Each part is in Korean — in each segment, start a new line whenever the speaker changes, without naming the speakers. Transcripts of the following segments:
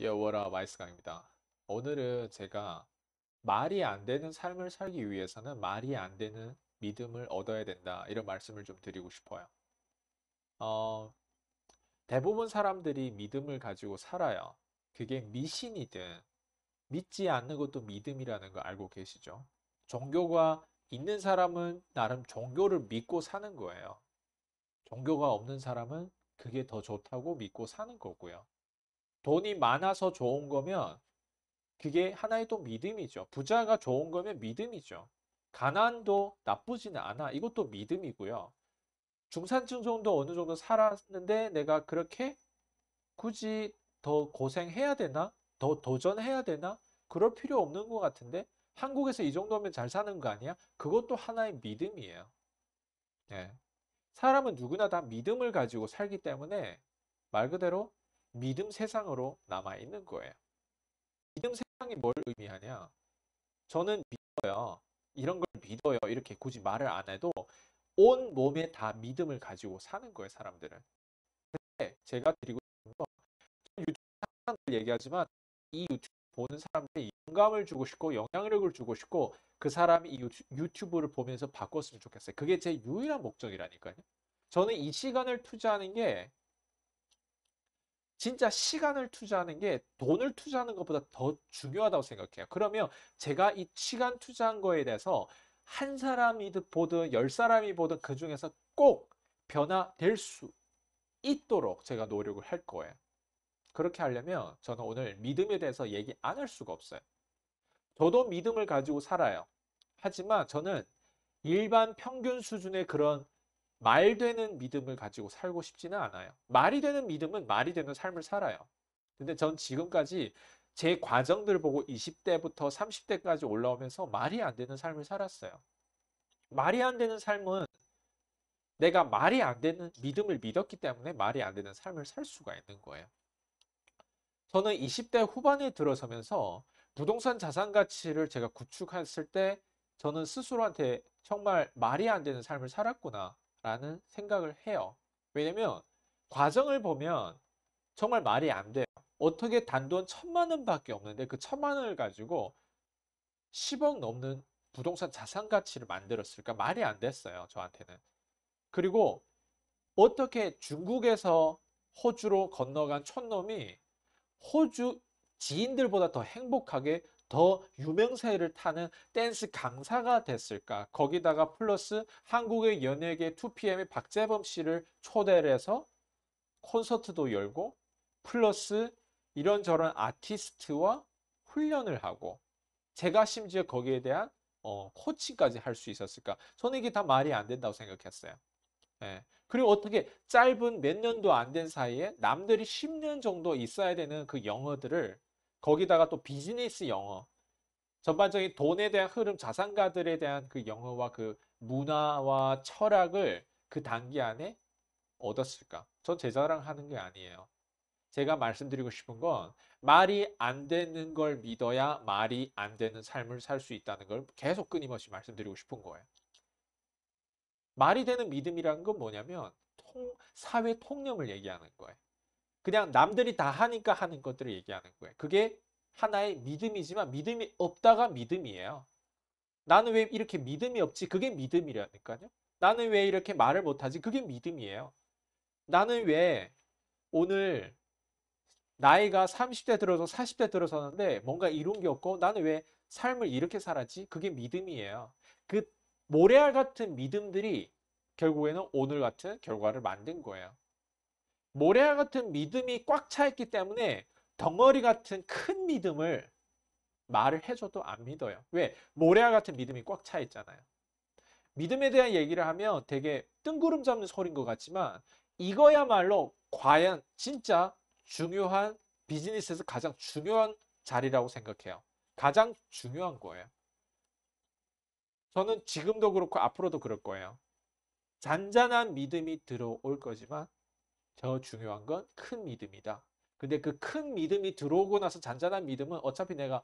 여워라 마이스 강입니다. 오늘은 제가 말이 안 되는 삶을 살기 위해서는 말이 안 되는 믿음을 얻어야 된다. 이런 말씀을 좀 드리고 싶어요. 어, 대부분 사람들이 믿음을 가지고 살아요. 그게 미신이든 믿지 않는 것도 믿음이라는 거 알고 계시죠? 종교가 있는 사람은 나름 종교를 믿고 사는 거예요. 종교가 없는 사람은 그게 더 좋다고 믿고 사는 거고요. 돈이 많아서 좋은 거면 그게 하나의 또 믿음이죠. 부자가 좋은 거면 믿음이죠. 가난도 나쁘지는 않아. 이것도 믿음이고요. 중산층 정도 어느 정도 살았는데 내가 그렇게 굳이 더 고생해야 되나? 더 도전해야 되나? 그럴 필요 없는 것 같은데 한국에서 이 정도면 잘 사는 거 아니야? 그것도 하나의 믿음이에요. 예. 사람은 누구나 다 믿음을 가지고 살기 때문에 말 그대로 믿음 세상으로 남아 있는 거예요. 믿음 세상이 뭘 의미하냐? 저는 믿어요. 이런 걸 믿어요. 이렇게 굳이 말을 안 해도 온 몸에 다 믿음을 가지고 사는 거예요, 사람들은. 근데 제가 드리고 싶은 건 유튜브 사람들 얘기하지만 이 유튜브 보는 사람들이 영감을 주고 싶고 영향력을 주고 싶고 그 사람이 이 유튜브를 보면서 바꿨으면 좋겠어요. 그게 제 유일한 목적이라니까요. 저는 이 시간을 투자하는 게 진짜 시간을 투자하는 게 돈을 투자하는 것보다 더 중요하다고 생각해요. 그러면 제가 이 시간 투자한 거에 대해서 한 사람이 보든 열 사람이 보든 그 중에서 꼭 변화될 수 있도록 제가 노력을 할 거예요. 그렇게 하려면 저는 오늘 믿음에 대해서 얘기 안 할 수가 없어요. 저도 믿음을 가지고 살아요. 하지만 저는 일반 평균 수준의 그런 말 되는 믿음을 가지고 살고 싶지는 않아요. 말이 되는 믿음은 말이 되는 삶을 살아요. 근데 전 지금까지 제 과정들 보고 20대부터 30대까지 올라오면서 말이 안 되는 삶을 살았어요. 말이 안 되는 삶은 내가 말이 안 되는 믿음을 믿었기 때문에 말이 안 되는 삶을 살 수가 있는 거예요. 저는 20대 후반에 들어서면서 부동산 자산 가치를 제가 구축했을 때 저는 스스로한테 정말 말이 안 되는 삶을 살았구나라는 생각을 해요. 왜냐면 과정을 보면 정말 말이 안 돼요. 어떻게 단돈 1,000만 원밖에 없는데 그 1,000만 원을 가지고 10억 넘는 부동산 자산 가치를 만들었을까? 말이 안 됐어요, 저한테는. 그리고 어떻게 중국에서 호주로 건너간 촌놈이 호주 지인들보다 더 행복하게 더 유명세를 타는 댄스 강사가 됐을까? 거기다가 플러스 한국의 연예계 2PM의 박재범 씨를 초대를 해서 콘서트도 열고 플러스 이런저런 아티스트와 훈련을 하고 제가 심지어 거기에 대한 코칭까지 할 수 있었을까? 저는 이게 다 말이 안 된다고 생각했어요. 예. 그리고 어떻게 짧은 몇 년도 안 된 사이에 남들이 10년 정도 있어야 되는 그 영어들을 거기다가 또 비즈니스 영어, 전반적인 돈에 대한 흐름, 자산가들에 대한 그 영어와 그 문화와 철학을 그 단기 안에 얻었을까? 전 제 자랑하는 게 아니에요. 제가 말씀드리고 싶은 건 말이 안 되는 걸 믿어야 말이 안 되는 삶을 살 수 있다는 걸 계속 끊임없이 말씀드리고 싶은 거예요. 말이 되는 믿음이라는 건 뭐냐면 사회 통념을 얘기하는 거예요. 그냥 남들이 다 하니까 하는 것들을 얘기하는 거예요. 그게 하나의 믿음이지만 믿음이 없다가 믿음이에요. 나는 왜 이렇게 믿음이 없지? 그게 믿음이라니까요. 나는 왜 이렇게 말을 못하지? 그게 믿음이에요. 나는 왜 오늘 나이가 30대 들어서 40대 들어서는데 뭔가 이룬 게 없고 나는 왜 삶을 이렇게 살았지? 그게 믿음이에요. 그 모래알 같은 믿음들이 결국에는 오늘 같은 결과를 만든 거예요. 모래알 같은 믿음이 꽉 차 있기 때문에 덩어리 같은 큰 믿음을 말을 해줘도 안 믿어요. 왜? 모래알 같은 믿음이 꽉 차 있잖아요. 믿음에 대한 얘기를 하면 되게 뜬구름 잡는 소리인 것 같지만 이거야말로 과연 진짜 중요한 비즈니스에서 가장 중요한 자리라고 생각해요. 가장 중요한 거예요. 저는 지금도 그렇고 앞으로도 그럴 거예요. 잔잔한 믿음이 들어올 거지만 더 중요한 건 큰 믿음이다. 근데 그 큰 믿음이 들어오고 나서 잔잔한 믿음은 어차피 내가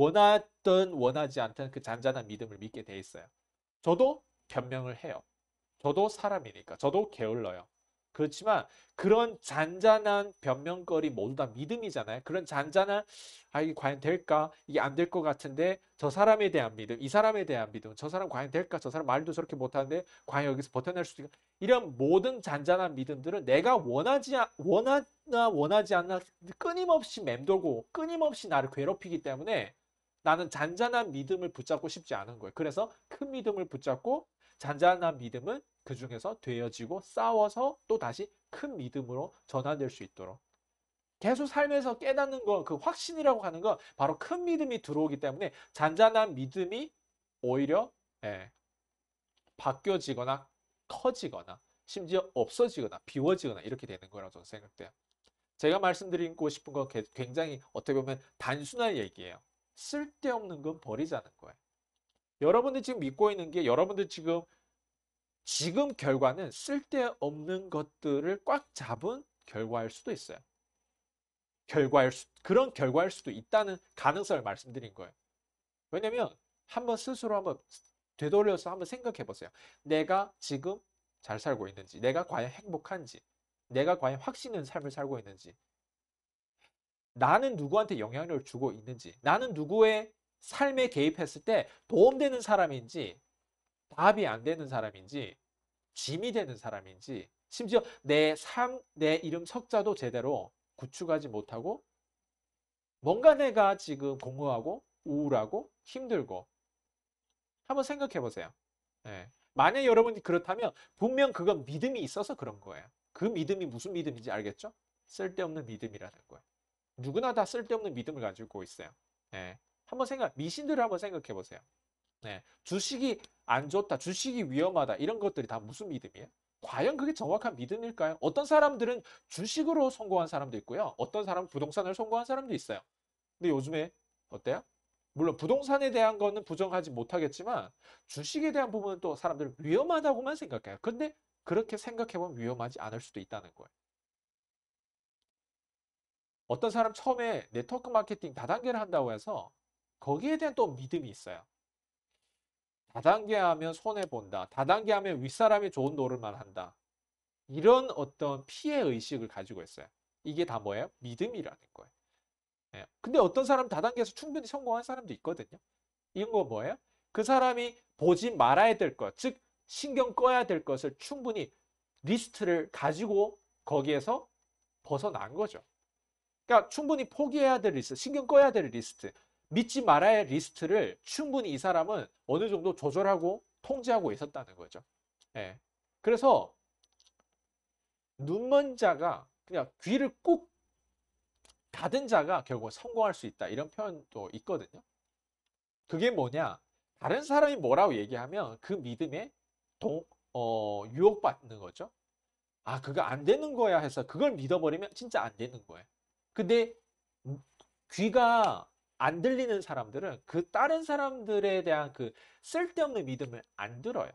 원하든 원하지 않든 그 잔잔한 믿음을 믿게 돼 있어요. 저도 변명을 해요. 저도 사람이니까. 저도 게을러요. 그렇지만 그런 잔잔한 변명거리 모두 다 믿음이잖아요. 그런 잔잔한 아 이게 과연 될까? 이게 안 될 것 같은데 저 사람에 대한 믿음, 이 사람에 대한 믿음, 저 사람 과연 될까? 저 사람 말도 저렇게 못하는데 과연 여기서 버텨낼 수 있을까? 이런 모든 잔잔한 믿음들은 내가 원하나 원하지 않나 끊임없이 맴돌고 끊임없이 나를 괴롭히기 때문에 나는 잔잔한 믿음을 붙잡고 싶지 않은 거예요. 그래서 큰 믿음을 붙잡고 잔잔한 믿음은 그 중에서 되어지고 싸워서 또 다시 큰 믿음으로 전환될 수 있도록 계속 삶에서 깨닫는 거, 그 확신이라고 하는 건 바로 큰 믿음이 들어오기 때문에 잔잔한 믿음이 오히려 예, 바뀌어지거나 커지거나 심지어 없어지거나 비워지거나 이렇게 되는 거라고 저는 생각돼요. 제가 말씀드리고 싶은 건 굉장히 어떻게 보면 단순한 얘기예요. 쓸데없는 건 버리자는 거예요. 여러분들 지금 믿고 있는 게 여러분들 지금 결과는 쓸데없는 것들을 꽉 잡은 결과일 수도 있어요. 그런 결과일 수도 있다는 가능성을 말씀드린 거예요. 왜냐면 한번 스스로 한번 되돌려서 한번 생각해 보세요. 내가 지금 잘 살고 있는지, 내가 과연 행복한지, 내가 과연 확신 있는 삶을 살고 있는지, 나는 누구한테 영향력을 주고 있는지, 나는 누구의 삶에 개입했을 때 도움되는 사람인지, 답이 안 되는 사람인지, 짐이 되는 사람인지, 심지어 내 이름 석자도 제대로 구축하지 못하고, 뭔가 내가 지금 공허하고, 우울하고, 힘들고, 한번 생각해 보세요. 예. 만약 여러분이 그렇다면, 분명 그건 믿음이 있어서 그런 거예요. 그 믿음이 무슨 믿음인지 알겠죠? 쓸데없는 믿음이라는 거예요. 누구나 다 쓸데없는 믿음을 가지고 있어요. 예. 미신들을 한번 생각해 보세요. 네. 주식이 안 좋다, 주식이 위험하다, 이런 것들이 다 무슨 믿음이에요? 과연 그게 정확한 믿음일까요? 어떤 사람들은 주식으로 성공한 사람도 있고요. 어떤 사람은 부동산을 성공한 사람도 있어요. 근데 요즘에 어때요? 물론 부동산에 대한 거는 부정하지 못하겠지만 주식에 대한 부분은 또 사람들은 위험하다고만 생각해요. 근데 그렇게 생각해보면 위험하지 않을 수도 있다는 거예요. 어떤 사람 처음에 네트워크 마케팅 다단계를 한다고 해서 거기에 대한 또 믿음이 있어요. 다단계 하면 손해본다. 다단계 하면 윗사람이 좋은 노릇만 한다. 이런 어떤 피해 의식을 가지고 있어요. 이게 다 뭐예요? 믿음이라는 거예요. 예. 근데 어떤 사람 다단계에서 충분히 성공한 사람도 있거든요. 이건 거 뭐예요? 그 사람이 보지 말아야 될 것, 즉 신경 꺼야 될 것을 충분히 리스트를 가지고 거기에서 벗어난 거죠. 그러니까 충분히 포기해야 될 리스트, 신경 꺼야 될 리스트, 믿지 말아야 할 리스트를 충분히 이 사람은 어느 정도 조절하고 통제하고 있었다는 거죠. 예. 그래서 눈먼 자가 그냥 귀를 꾹 닫은 자가 결국 성공할 수 있다. 이런 표현도 있거든요. 그게 뭐냐? 다른 사람이 뭐라고 얘기하면 그 믿음에 유혹받는 거죠. 아, 그거 안 되는 거야 해서 그걸 믿어버리면 진짜 안 되는 거예요. 근데 귀가 안 들리는 사람들은 그 다른 사람들에 대한 그 쓸데없는 믿음을 안 들어요.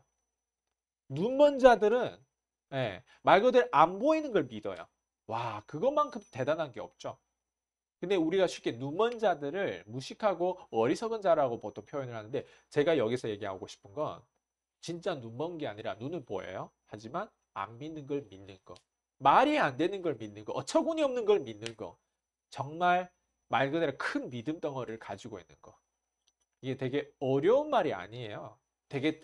눈먼 자들은 말 그대로 안 보이는 걸 믿어요. 와, 그것만큼 대단한 게 없죠. 근데 우리가 쉽게 눈먼 자들을 무식하고 어리석은 자라고 보통 표현을 하는데 제가 여기서 얘기하고 싶은 건 진짜 눈먼 게 아니라 눈은 보여요. 하지만 안 믿는 걸 믿는 거. 말이 안 되는 걸 믿는 거. 어처구니 없는 걸 믿는 거. 정말 말 그대로 큰 믿음 덩어리를 가지고 있는 거. 이게 되게 어려운 말이 아니에요. 되게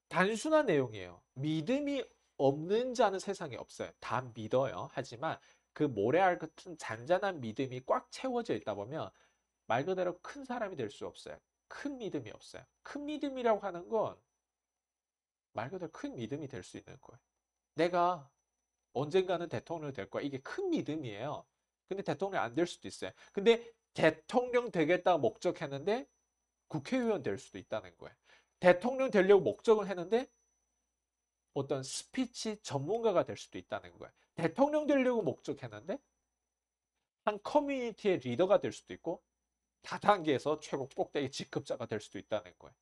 단순한 내용이에요. 믿음이 없는 자는 세상에 없어요. 다 믿어요. 하지만 그 모래알 같은 잔잔한 믿음이 꽉 채워져 있다 보면 말 그대로 큰 사람이 될 수 없어요. 큰 믿음이 없어요. 큰 믿음이라고 하는 건 말 그대로 큰 믿음이 될 수 있는 거예요. 내가 언젠가는 대통령이 될 거야. 이게 큰 믿음이에요. 근데 대통령이 안 될 수도 있어요. 근데 대통령 되겠다고 목적했는데 국회의원 될 수도 있다는 거예요. 대통령 되려고 목적을 했는데 어떤 스피치 전문가가 될 수도 있다는 거예요. 대통령 되려고 목적했는데 한 커뮤니티의 리더가 될 수도 있고 다단계에서 최고 꼭대기 직급자가 될 수도 있다는 거예요.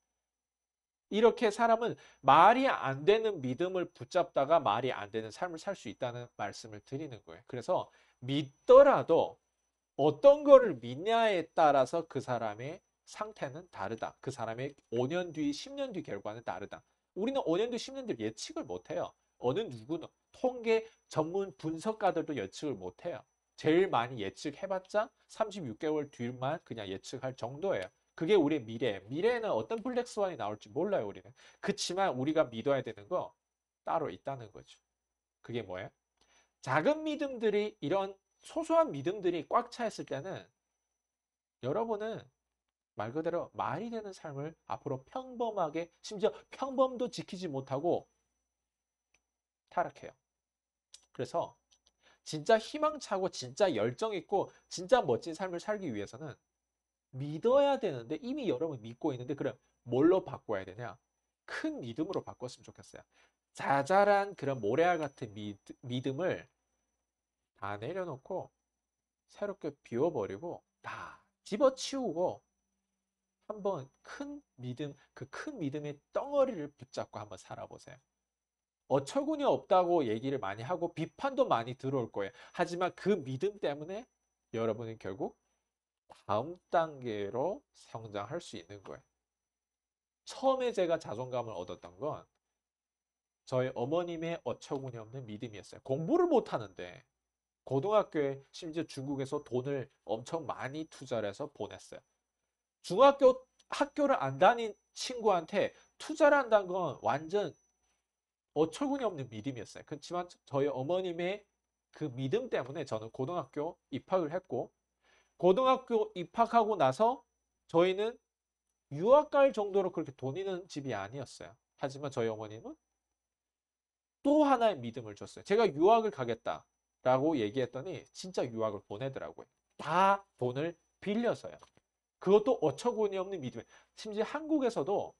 이렇게 사람은 말이 안 되는 믿음을 붙잡다가 말이 안 되는 삶을 살 수 있다는 말씀을 드리는 거예요. 그래서 믿더라도 어떤 거를 믿냐에 따라서 그 사람의 상태는 다르다. 그 사람의 5년 뒤, 10년 뒤 결과는 다르다. 우리는 5년 뒤, 10년 뒤 예측을 못해요. 어느 누구는 통계 전문 분석가들도 예측을 못해요. 제일 많이 예측해봤자 36개월 뒤만 그냥 예측할 정도예요. 그게 우리의 미래예요. 미래에는 어떤 블랙스완이 나올지 몰라요, 우리는. 그치만 우리가 믿어야 되는 거 따로 있다는 거죠. 그게 뭐예요? 작은 믿음들이, 이런 소소한 믿음들이 꽉 차 있을 때는 여러분은 말 그대로 말이 되는 삶을 앞으로 평범하게, 심지어 평범도 지키지 못하고 타락해요. 그래서 진짜 희망차고 진짜 열정 있고 진짜 멋진 삶을 살기 위해서는 믿어야 되는데, 이미 여러분 믿고 있는데, 그럼 뭘로 바꿔야 되냐? 큰 믿음으로 바꿨으면 좋겠어요. 자잘한 그런 모래알 같은 믿음을 다 내려놓고 새롭게 비워버리고 다 집어치우고 한번 큰 믿음, 그 큰 믿음의 덩어리를 붙잡고 한번 살아보세요. 어처구니 없다고 얘기를 많이 하고 비판도 많이 들어올 거예요. 하지만 그 믿음 때문에 여러분은 결국 다음 단계로 성장할 수 있는 거예요. 처음에 제가 자존감을 얻었던 건 저희 어머님의 어처구니 없는 믿음이었어요. 공부를 못 하는데 고등학교에, 심지어 중국에서 돈을 엄청 많이 투자를 해서 보냈어요. 중학교 학교를 안 다닌 친구한테 투자를 한다는 건 완전 어처구니 없는 믿음이었어요. 그렇지만 저희 어머님의 그 믿음 때문에 저는 고등학교 입학을 했고, 고등학교 입학하고 나서 저희는 유학 갈 정도로 그렇게 돈 있는 집이 아니었어요. 하지만 저희 어머님은 또 하나의 믿음을 줬어요. 제가 유학을 가겠다라고 얘기했더니 진짜 유학을 보내더라고요. 다 돈을 빌려서요. 그것도 어처구니 없는 믿음. 심지어 한국에서도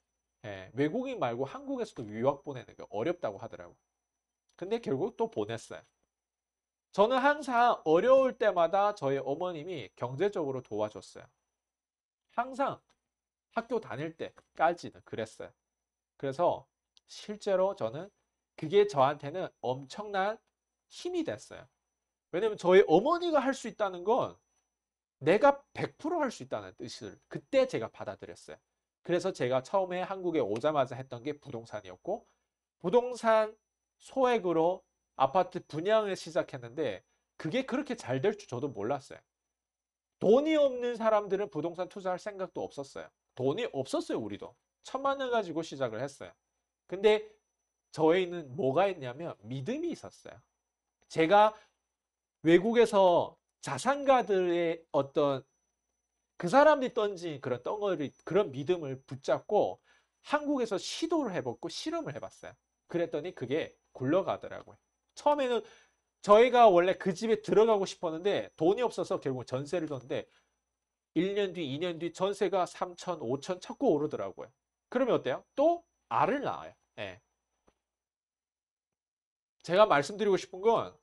외국인 말고 한국에서도 유학 보내는 게 어렵다고 하더라고요. 근데 결국 또 보냈어요. 저는 항상 어려울 때마다 저희 어머님이 경제적으로 도와줬어요. 항상 학교 다닐 때까지는 그랬어요. 그래서 실제로 저는 그게 저한테는 엄청난 힘이 됐어요. 왜냐면 저희 어머니가 할 수 있다는 건 내가 100% 할 수 있다는 뜻을 그때 제가 받아들였어요. 그래서 제가 처음에 한국에 오자마자 했던 게 부동산이었고, 부동산 소액으로 아파트 분양을 시작했는데 그게 그렇게 잘 될 줄 저도 몰랐어요. 돈이 없는 사람들은 부동산 투자할 생각도 없었어요. 돈이 없었어요, 우리도. 1,000만 원 가지고 시작을 했어요. 근데 저희는 뭐가 있냐면 믿음이 있었어요. 제가 외국에서 자산가들의 어떤 그 사람들이 던진 그런 덩어리, 그런 믿음을 붙잡고 한국에서 시도를 해봤고 실험을 해봤어요. 그랬더니 그게 굴러가더라고요. 처음에는 저희가 원래 그 집에 들어가고 싶었는데 돈이 없어서 결국 전세를 줬는데 1년 뒤, 2년 뒤 전세가 3천, 5천 자꾸 오르더라고요. 그러면 어때요? 또 알을 낳아요. 예. 제가 말씀드리고 싶은 건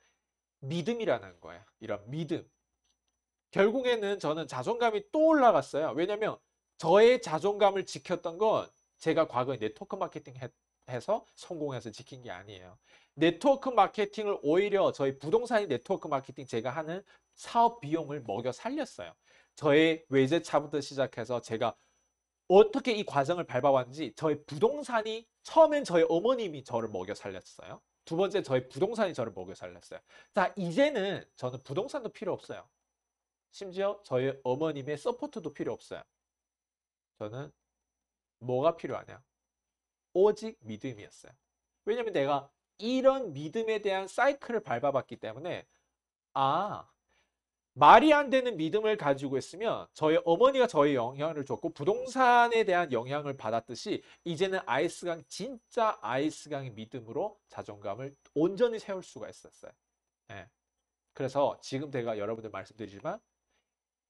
믿음이라는 거예요. 이런 믿음. 결국에는 저는 자존감이 또 올라갔어요. 왜냐면 저의 자존감을 지켰던 건 제가 과거에 네트워크 마케팅 해서 성공해서 지킨 게 아니에요. 네트워크 마케팅을 오히려 저희 부동산이 네트워크 마케팅 제가 하는 사업 비용을 먹여 살렸어요. 저의 외제차부터 시작해서 제가 어떻게 이 과정을 밟아왔는지, 저희 부동산이 처음엔 저희 어머님이 저를 먹여 살렸어요. 두 번째 저희 부동산이 저를 먹여 살렸어요. 자, 이제는 저는 부동산도 필요 없어요. 심지어 저희 어머님의 서포트도 필요 없어요. 저는 뭐가 필요하냐? 오직 믿음이었어요. 왜냐면 내가 이런 믿음에 대한 사이클을 밟아봤기 때문에, 아, 말이 안 되는 믿음을 가지고 있으면 저희 어머니가 저희 영향을 줬고 부동산에 대한 영향을 받았듯이 이제는 아이스강, 진짜 아이스강의 믿음으로 자존감을 온전히 세울 수가 있었어요. 예. 그래서 지금 제가 여러분들 말씀드리지만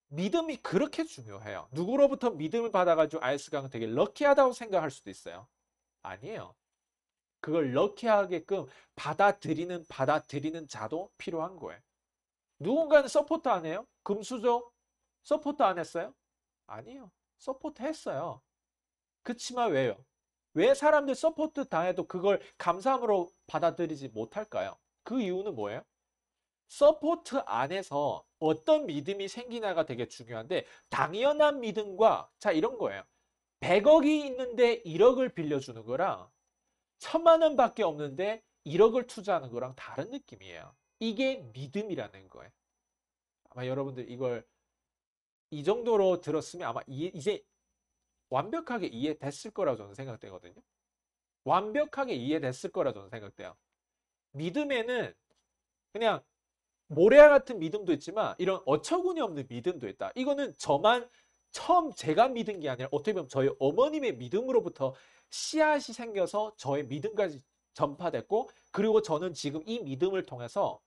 믿음이 그렇게 중요해요. 누구로부터 믿음을 받아가지고 아이스강은 되게 럭키하다고 생각할 수도 있어요. 아니에요. 그걸 럭키하게끔 받아들이는 자도 필요한 거예요. 누군가는 서포트 안 해요? 금수저 서포트 안 했어요? 아니에요. 서포트 했어요. 그치만 왜요? 왜 사람들 서포트 당해도 그걸 감사함으로 받아들이지 못할까요? 그 이유는 뭐예요? 서포트 안에서 어떤 믿음이 생기나가 되게 중요한데, 당연한 믿음과, 자, 이런 거예요. 100억이 있는데 1억을 빌려주는 거랑 1,000만 원밖에 없는데 1억을 투자하는 거랑 다른 느낌이에요. 이게 믿음이라는 거예요. 아마 여러분들 이걸 이 정도로 들었으면 아마 이제 완벽하게 이해됐을 거라고 저는 생각되거든요. 완벽하게 이해됐을 거라고 저는 생각돼요. 믿음에는 그냥 모래알 같은 믿음도 있지만 이런 어처구니 없는 믿음도 있다. 이거는 저만 처음 제가 믿은 게 아니라 어떻게 보면 저희 어머님의 믿음으로부터 씨앗이 생겨서 저의 믿음까지 전파됐고, 그리고 저는 지금 이 믿음을 통해서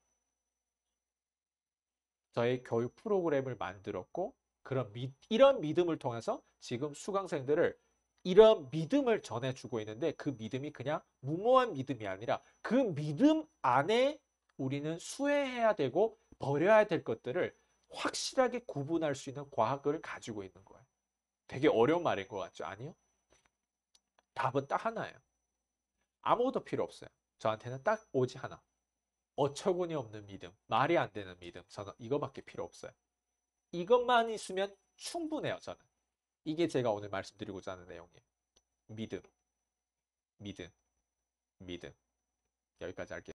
저의 교육 프로그램을 만들었고, 이런 믿음을 통해서 지금 수강생들을 이런 믿음을 전해주고 있는데, 그 믿음이 그냥 무모한 믿음이 아니라 그 믿음 안에 우리는 수혜해야 되고 버려야 될 것들을 확실하게 구분할 수 있는 과학을 가지고 있는 거예요. 되게 어려운 말인 것 같죠? 아니요. 답은 딱 하나예요. 아무것도 필요 없어요. 저한테는 딱 오직 하나. 어처구니 없는 믿음, 말이 안 되는 믿음. 저는 이거밖에 필요 없어요. 이것만 있으면 충분해요, 저는. 이게 제가 오늘 말씀드리고자 하는 내용이에요. 믿음, 믿음, 믿음. 여기까지 할게요.